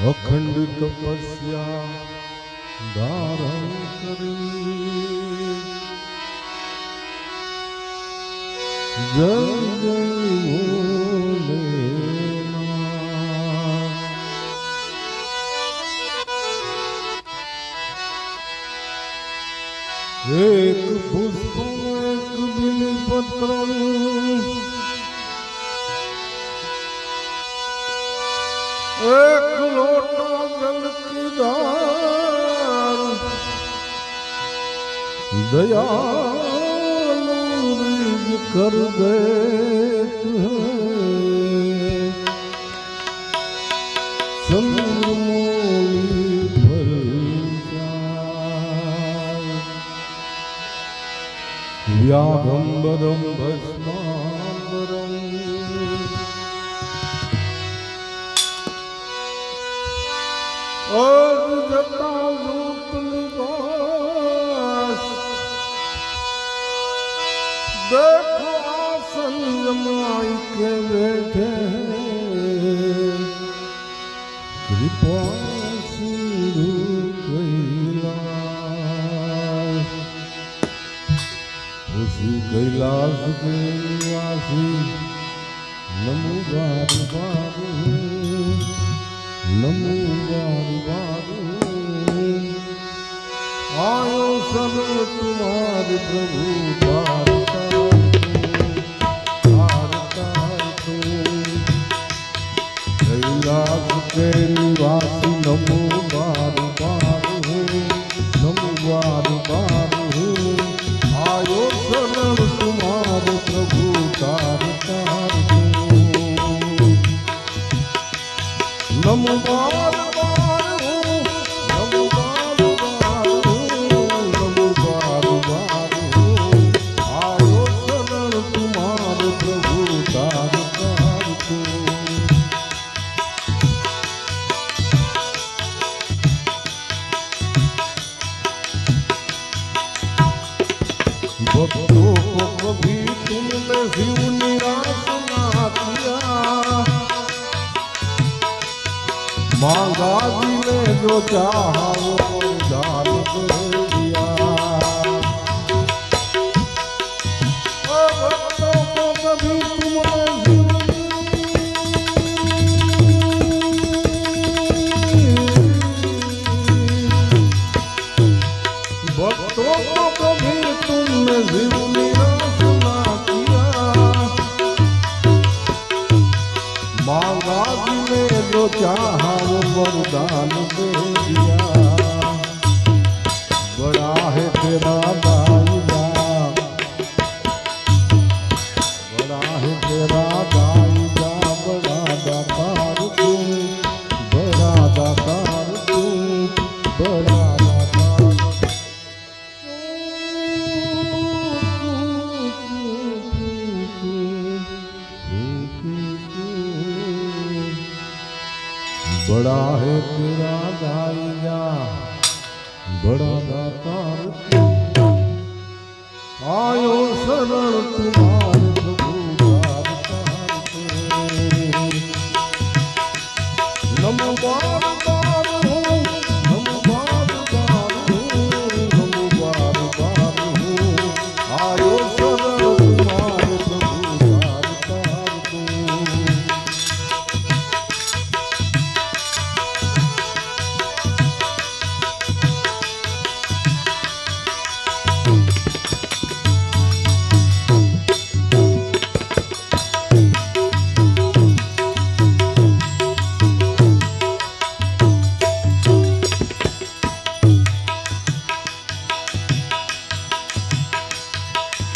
અખંડ તપસ્યા ધારણ કરી જય જય એક પુષ્પ એક બિલીપત્ર એક લોટો જલ કી ધાર દયાલુ રીજ કર દે ચંદ્રમૌલી ભર વ્યાઘંબરમ ભસ્માંબરમ જટા રૂપ નિવાસ देखो आसन जमाई के बैठे कृपा सिंधु कैलाश उसी कैलाश के निवासी नमो बार बार नमो बार बार आयो सर्व तुम्हारे प्रभु कैलाश के निवासी नमो बार बार नमो बार बार आयो शरण तुम्हारे प्रभु तार तार नमो बार भक्तों को कभी तुमने शिव निराश ना किया मांगा जी ने जो चाहा वो दान दे दिया भक्तों को कभी तुमने भक्तों को कभी तुमने शिव निराश ना किया मांगा जी ने जो चाहा वो वरदान दे दिया बड़ा है तेरा दाईदा बड़ा है तेरा दाईदा बड़ा दातार तू बड़ा दातार तू बड़ा बड़ा है तेरा दाईया बड़ा दातार आयो शरण तुम्हारे प्रभु नमो बार बार नमो बार बार नमो बार बार आयो शरण तुम्हारे प्रभु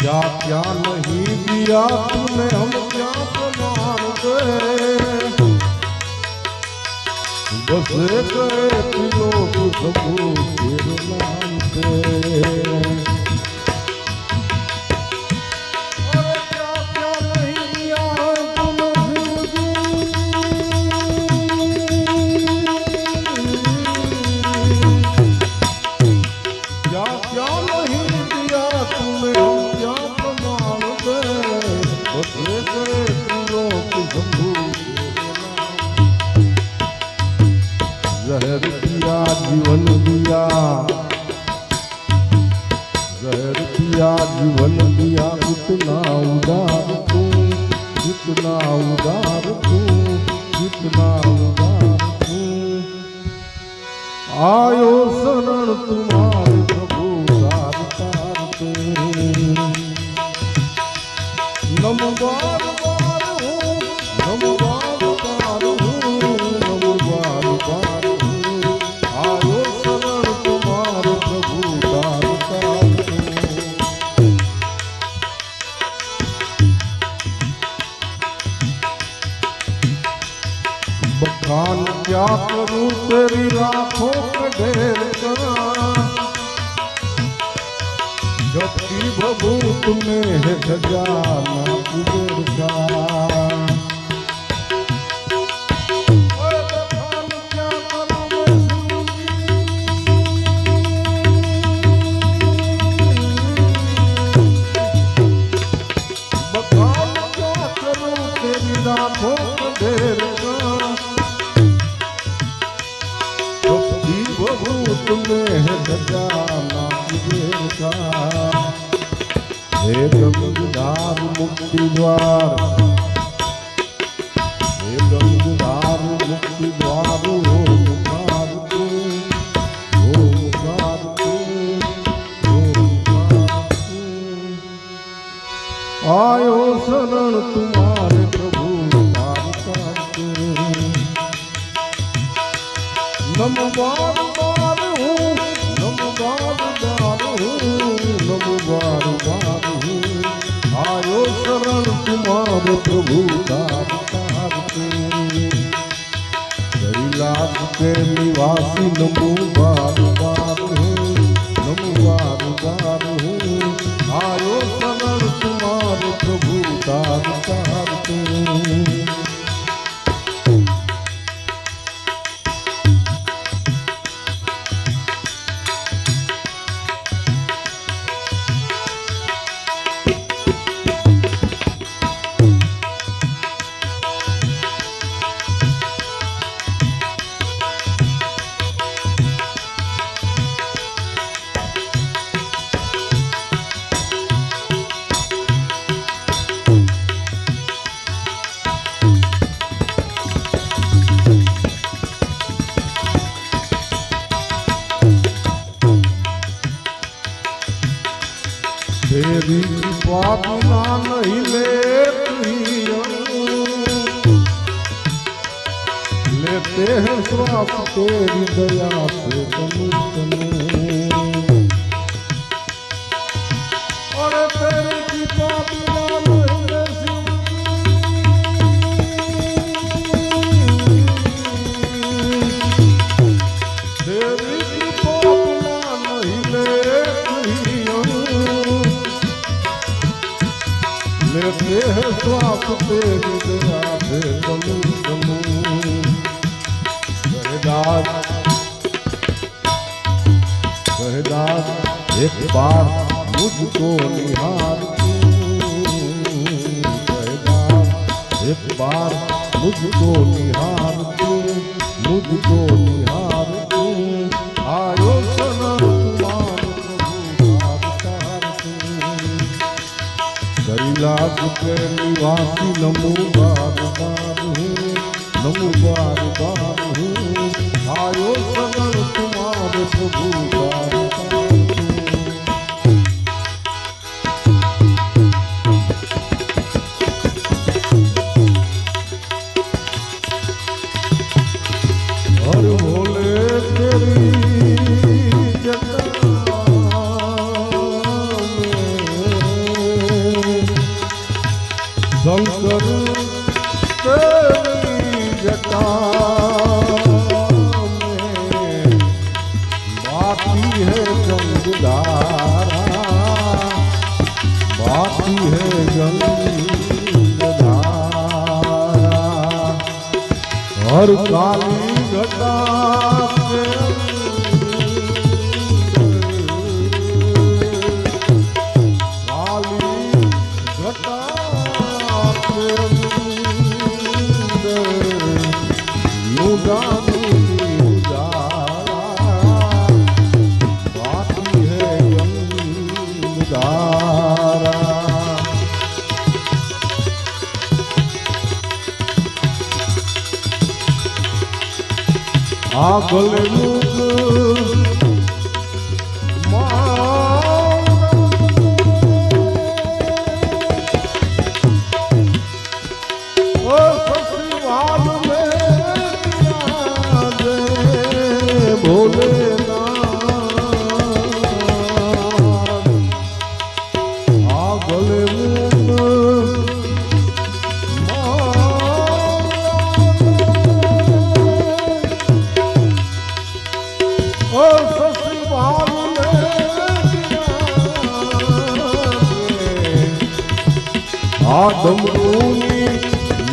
क्या क्या नहीं दिया तूने हम क्या प्रमाण दे बस गए लोग सबूत तेरे नाम से जीवन दिया, जहर पिया जीवन दिया, कितना उदार तू, कितना उदार तू, कितना उदार तू। आयो शरण तुम्हारे प्रभु तार तार पे, नमो बार बार हूँ, नमो बार बार हूँ, नमो बार बार हूँ। आयो शरण तुम्हारे प्रभु तार तार पे। बखान क्या करूं तेरी राखों के ढेर का, जबकि भभूत में है खजाना कुबेर का। बखान क्या करूं बखान क्या करूं तेरी राखों के ढेर का, भभूत में है खजाना कुबेर का। हे गंगाधार मुक्ति द्वार, हे गंगाधार मुक्ति द्वार, ओमकार तू, ओमकार तू, ओमकार तू। आयो शरण तुम्हारे प्रभु तार तार पे, नमो बार बार हूँ, नमो बार बार हूँ, नमो बार बार हूँ। आयो शरण तुम्हारे प्रभु तार तार पे, कैलाश के निवासी नमो बार बार हूँ, नमो बार बार हूँ। आयो शरण तुम्हारे प्रभु तार तार पे। तेरी कृपा बिना नहीं लेते हैं श्वास तेरी दया से तनु और तेरी कृपा बिना तेरी कृपा बिना नहीं लेते हैं श्वास तेरी दया से तनु तनु। सहदास एक बार मुझको निहार तू, सहदास एक बार मुझको निहार तू, मुझको निहार तू। आयो शरण तुम्हारे प्रभु तार तार तू, कैलाश के निवासी नमो बार बार हूँ, नमो बार बार हूँ। आयो शरण तुम्हारे प्रभु तार तार तू। हर भोले तेरी जटा में, शंकर तेरी जटा है गंगधारा, बाकी है गंगधारा। और काली घटा से काली घटा से यूं जानी उजाला, આગળ મુખ ડમરૂની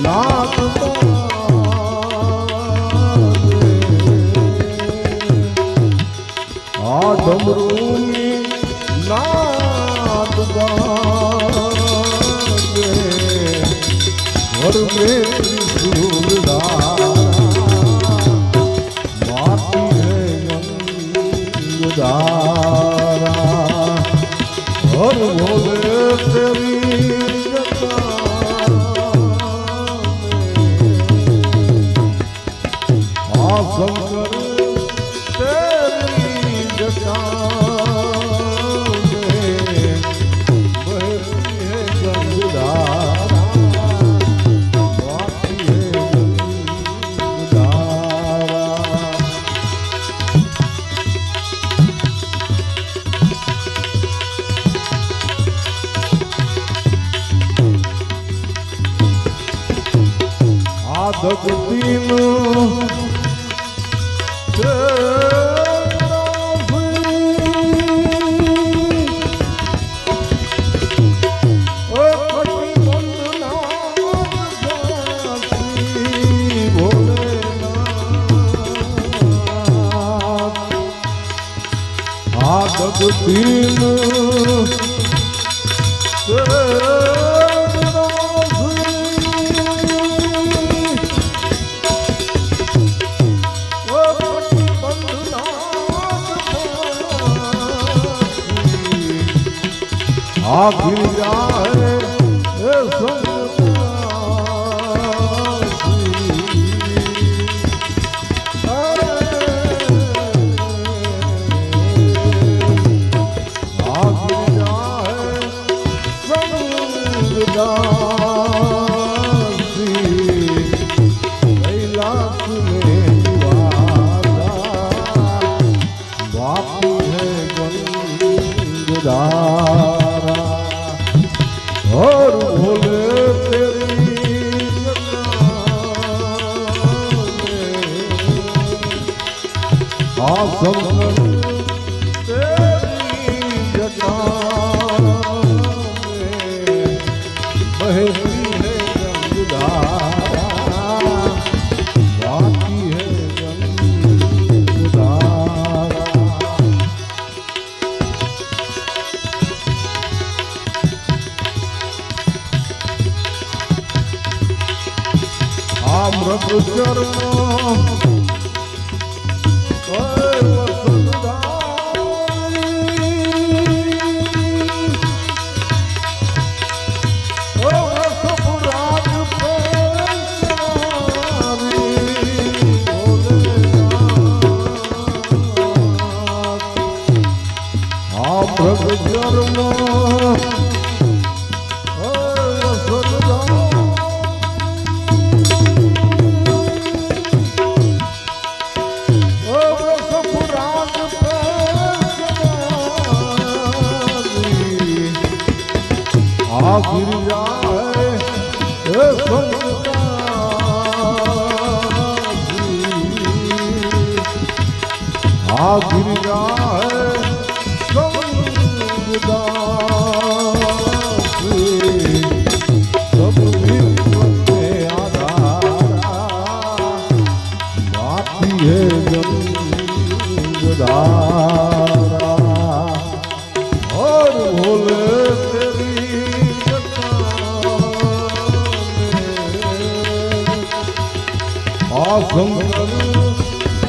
નાદ આ ડમરૂની નાદ ઘર મે માતી હે ગંગારા હર ભોલે તેરી शंकर तेरी जटा में बहती है गंगधारा बहती है गंगधारा आदक तीनों तीन आखिर जाए और भोले तेरी शंकर तेरी जटा बहती है गंगधारा गाती है गंगधारा अमृत चरण गिर जाए गिर जाए सब विश्व के आधारा बाती है गंगधारा और भोले शंकर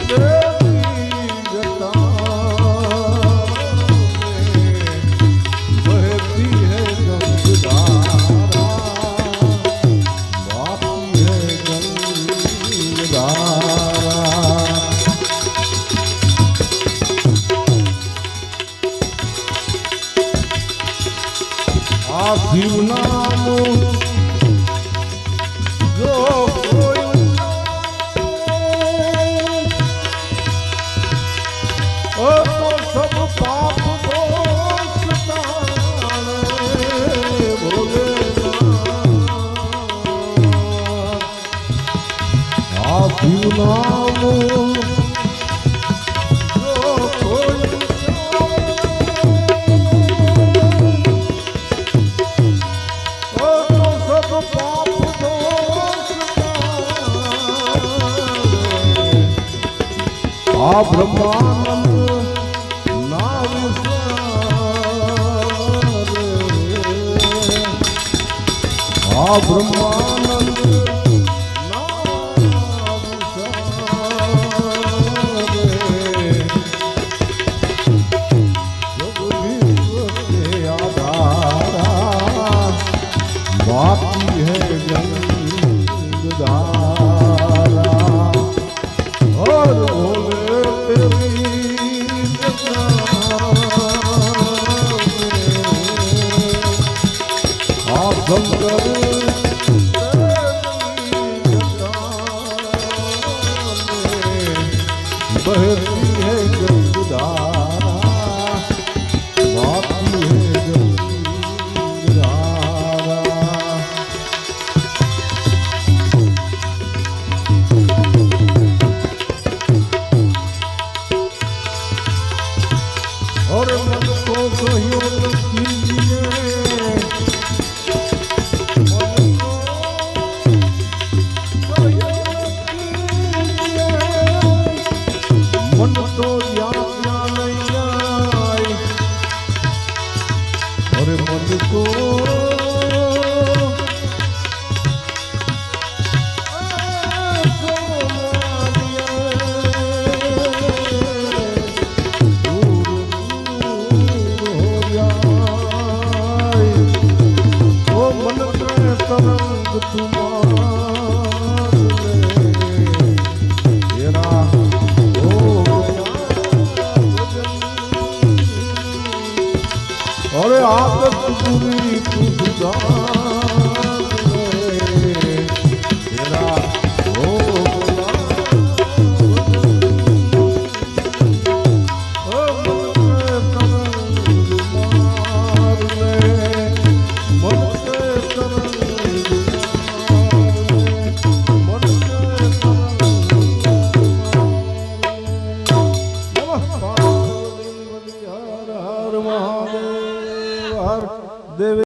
तेरी जटा बहती है गंगधारा बाती है गंगधारा શિવ નામ જો કોઈ ઓ તો સબ પાપ દોષ તારે ભોલેનાથ આ શિવ નામ આ બ્રહ્માનંદ ના વિચારે આ બ્રહ્માનંદ ના વિચારે જગ વિશ્વ કે આધારા બાકી હૈ ગંગાધારા और बहती है गंगाधारा बाकी है गंगाधारा और मन को कहियो न कीजिए मन तो यात्रा नहीं आए और मन को तरंग तुम्हारा अरे आदत बुरी तुझ